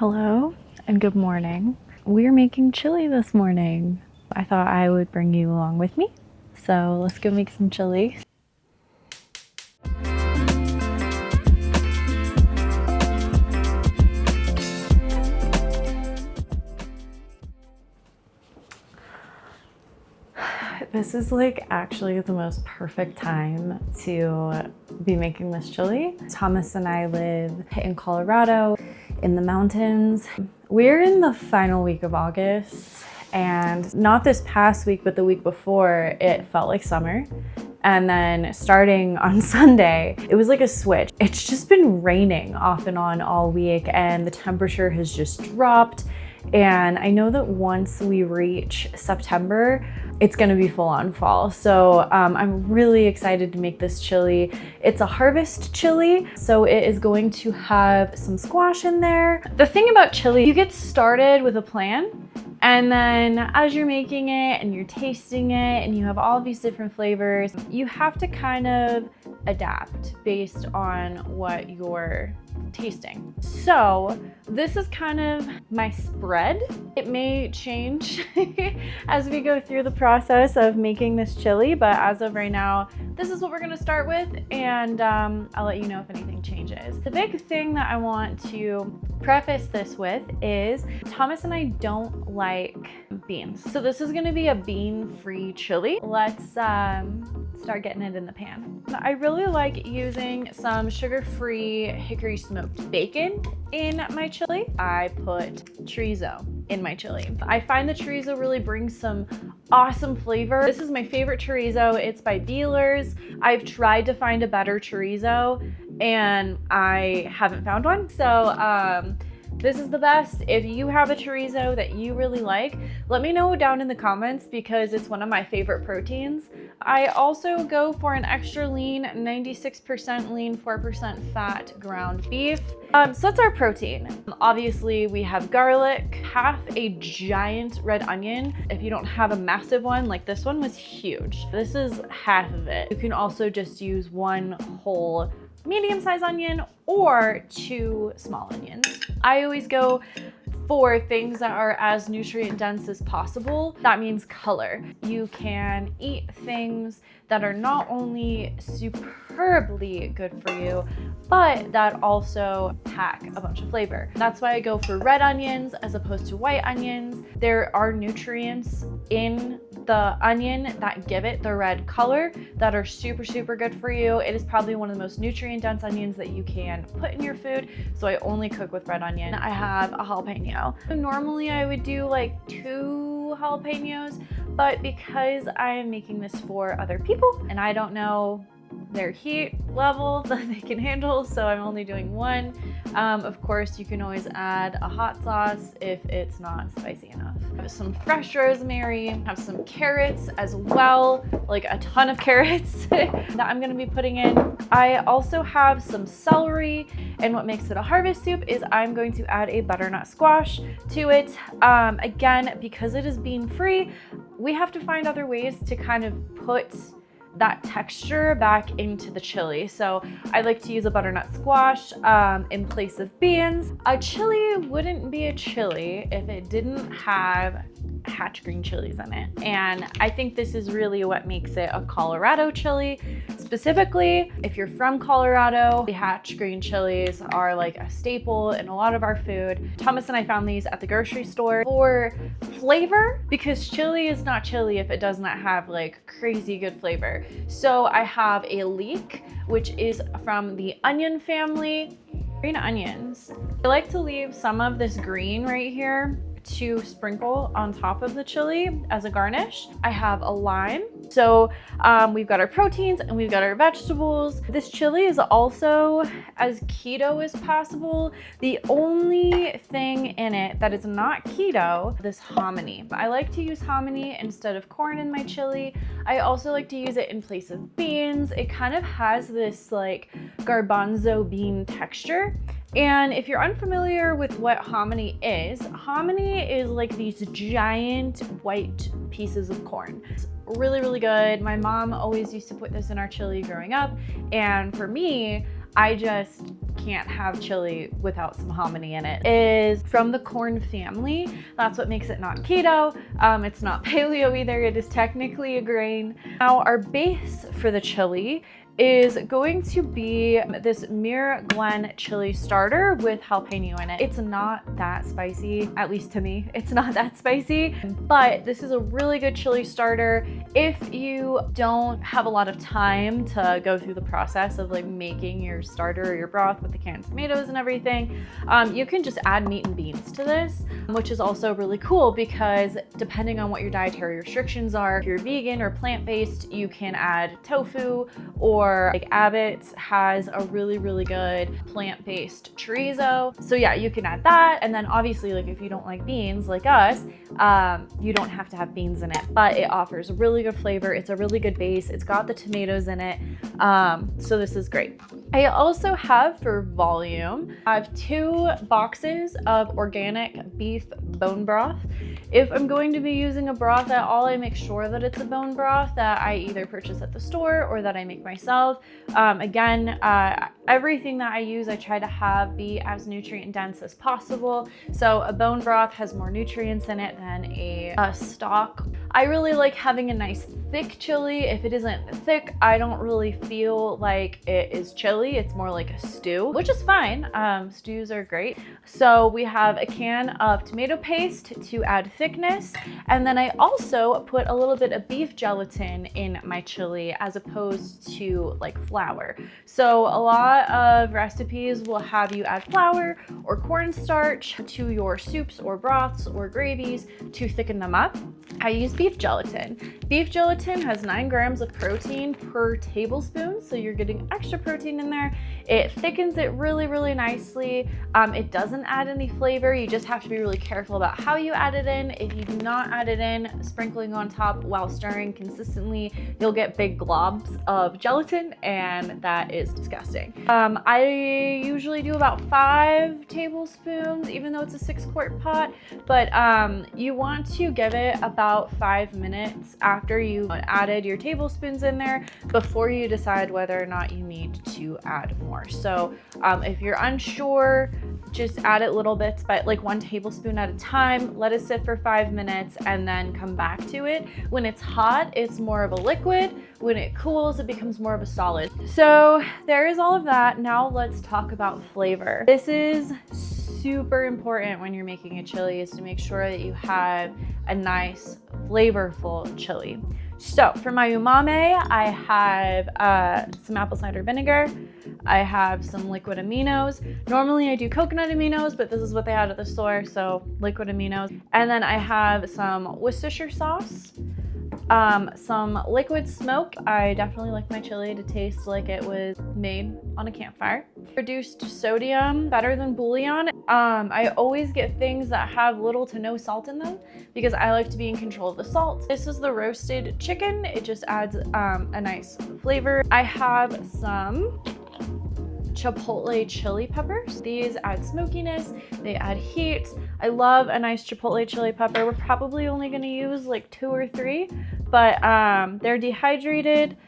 Hello and good morning. We're making chili this morning. I thought I would bring you along with me. So let's go make some chili. This is like actually the most perfect time to be making this chili. Thomas and I live in Colorado in the mountains. We're in the final week of August, and not this past week, but the week before, it felt like summer. And then starting on Sunday, it was like a switch. It's just been raining off and on all week, and the temperature has just dropped. And I know that once we reach September, it's gonna be full on fall. So I'm really excited to make this chili. It's a harvest chili, so it is going to have some squash in there. The thing about chili, you get started with a plan, and then as you're making it and you're tasting it and you have all these different flavors, you have to kind of adapt based on what you're tasting. So this is kind of my spread. It may change as we go through the process of making this chili, but as of right now, this is what we're gonna start with, and I'll let you know if anything changes. The big thing that I want to preface this with is Thomas and I don't like beans. So this is gonna be a bean-free chili. Let's start getting it in the pan. I really like using some sugar-free hickory smoked bacon in my chili. I put chorizo in my chili. I find the chorizo really brings some awesome flavor. This is my favorite chorizo. It's by Dealers. I've tried to find a better chorizo and I haven't found one. So this is the best. If you have a chorizo that you really like, let me know down in the comments because it's one of my favorite proteins. I also go for an extra lean, 96% lean, 4% fat ground beef. So that's our protein. Obviously we have garlic, half a giant red onion. If you don't have a massive one, like this one was huge. This is half of it. You can also just use one whole medium-sized onion or 2 small onions. I always go for things that are as nutrient dense as possible. That means color. You can eat things that are not only superbly good for you, but that also pack a bunch of flavor. That's why I go for red onions as opposed to white onions. There are nutrients in the onion that give it the red color that are super good for you. It is probably one of the most nutrient dense onions that you can put in your food, so I only cook with red onion. I have a jalapeno. Normally I would do like 2 jalapenos, but because I am making this for other people and I don't know their heat level that they can handle, so I'm only doing 1. Of course, you can always add a hot sauce if it's not spicy enough. I have some fresh rosemary, have some carrots as well, like a ton of carrots that I'm gonna be putting in. I also have some celery, and what makes it a harvest soup is I'm going to add a butternut squash to it. Again, because it is bean-free, we have to find other ways to kind of put that texture back into the chili. So I like to use a butternut squash in place of beans. A chili wouldn't be a chili if it didn't have hatch green chilies in it. And I think this is really what makes it a Colorado chili. Specifically, if you're from Colorado, the hatch green chilies are like a staple in a lot of our food. Thomas and I found these at the grocery store for flavor, because chili is not chili if it does not have like crazy good flavor. So I have a leek, which is from the onion family. Green onions. I like to leave some of this green right here to sprinkle on top of the chili as a garnish. I have a lime. So we've got our proteins and we've got our vegetables. This chili is also as keto as possible. The only thing in it that is not keto, this hominy. I like to use hominy instead of corn in my chili. I also like to use it in place of beans. It kind of has this like garbanzo bean texture. And if you're unfamiliar with what hominy is like these giant white pieces of corn. It's really good. My mom always used to put this in our chili growing up, and for me, I just can't have chili without some hominy in it, is from the corn family. That's what makes it not keto. It's not paleo either. It is technically a grain. Now our base for the chili is going to be this Muir chili starter with jalapeno in it. It's not that spicy, at least to me. It's not that spicy, but this is a really good chili starter. If you don't have a lot of time to go through the process of like making your starter or your broth with the canned tomatoes and everything, you can just add meat and beans to this, which is also really cool because depending on what your dietary restrictions are, if you're vegan or plant-based, you can add tofu, or like Abbott's has a really good plant-based chorizo. So yeah, you can add that. And then obviously, like if you don't like beans like us, you don't have to have beans in it, but it offers a really good flavor. It's a really good base. It's got the tomatoes in it. So this is great. I also have, for volume, I have 2 boxes of organic beef bone broth. If I'm going to be using a broth at all, I make sure that it's a bone broth that I either purchase at the store or that I make myself. Again, everything that I use, I try to have be as nutrient dense as possible. So a bone broth has more nutrients in it than a stock. I really like having a nice thick chili. If it isn't thick, I don't really feel like it is chili. It's more like a stew, which is fine. Stews are great. So we have a can of tomato paste to add thickness. And then I also put a little bit of beef gelatin in my chili as opposed to like flour. So a lot of recipes will have you add flour or cornstarch to your soups or broths or gravies to thicken them up. I use beef gelatin. Beef gelatin has 9 grams of protein per tablespoon, so you're getting extra protein in there. It thickens it really nicely. It doesn't add any flavor. You just have to be really careful about how you add it in. If you do not add it in, sprinkling on top while stirring consistently, you'll get big globs of gelatin, and that is disgusting. I usually do about 5 tablespoons, even though it's a 6-quart pot, but you want to give it about 5 minutes after you added your tablespoons in there before you decide whether or not you need to add more. So if you're unsure, just add it little bits, but like 1 tablespoon at a time. Let it sit for 5 minutes and then come back to it. When it's hot, it's more of a liquid. When it cools, it becomes more of a solid. So there is all of that. Now let's talk about flavor. This is super important when you're making a chili, is to make sure that you have a nice flavorful chili. So for my umami, I have some apple cider vinegar. I have some liquid aminos. Normally I do coconut aminos, but this is what they had at the store, so liquid aminos. And then I have some Worcestershire sauce, some liquid smoke. I definitely like my chili to taste like it was made on a campfire. Reduced sodium, better than bouillon. I always get things that have little to no salt in them because I like to be in control of the salt. This is the roasted chicken. It just adds a nice flavor. I have some Chipotle chili peppers. These add smokiness, they add heat. I love a nice Chipotle chili pepper. We're probably only gonna use like 2 or 3, but they're dehydrated.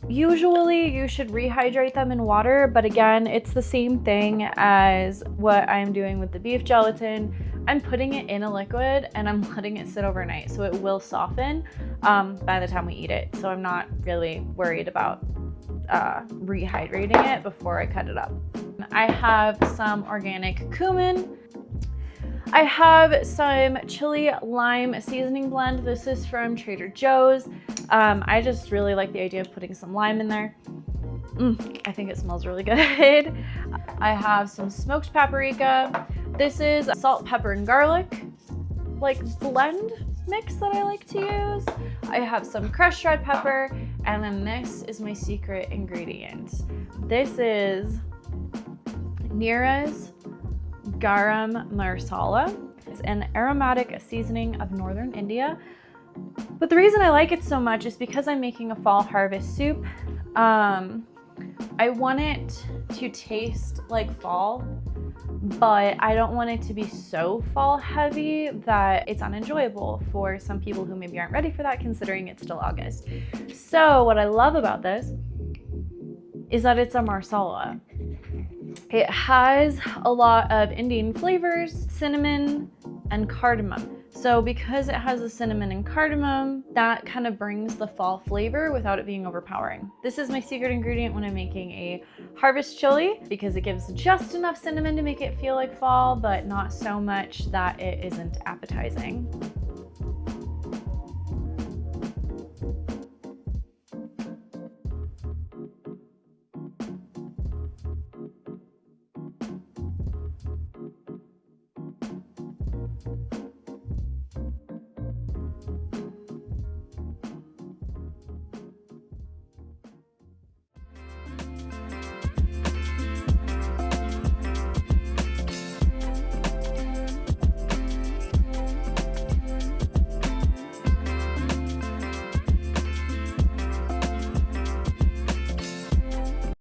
Usually you should rehydrate them in water, but again, it's the same thing as what I'm doing with the beef gelatin. I'm putting it in a liquid and I'm letting it sit overnight, so it will soften by the time we eat it. So I'm not really worried about rehydrating it before I cut it up. I have some organic cumin. I have some chili lime seasoning blend. This is from Trader Joe's. I just really like the idea of putting some lime in there. I think it smells really good. I have some smoked paprika. This is salt, pepper, and garlic like blend mix that I like to use. I have some crushed red pepper, and then this is my secret ingredient. This is Nira's Garam Marsala. It's an aromatic seasoning of northern India. But the reason I like it so much is because I'm making a fall harvest soup. I want it to taste like fall, but I don't want it to be so fall heavy that it's unenjoyable for some people who maybe aren't ready for that, considering it's still August. So what I love about this is that it's a Marsala. It has a lot of Indian flavors, cinnamon and cardamom. So because it has the cinnamon and cardamom, that kind of brings the fall flavor without it being overpowering. This is my secret ingredient when I'm making a harvest chili because it gives just enough cinnamon to make it feel like fall, but not so much that it isn't appetizing.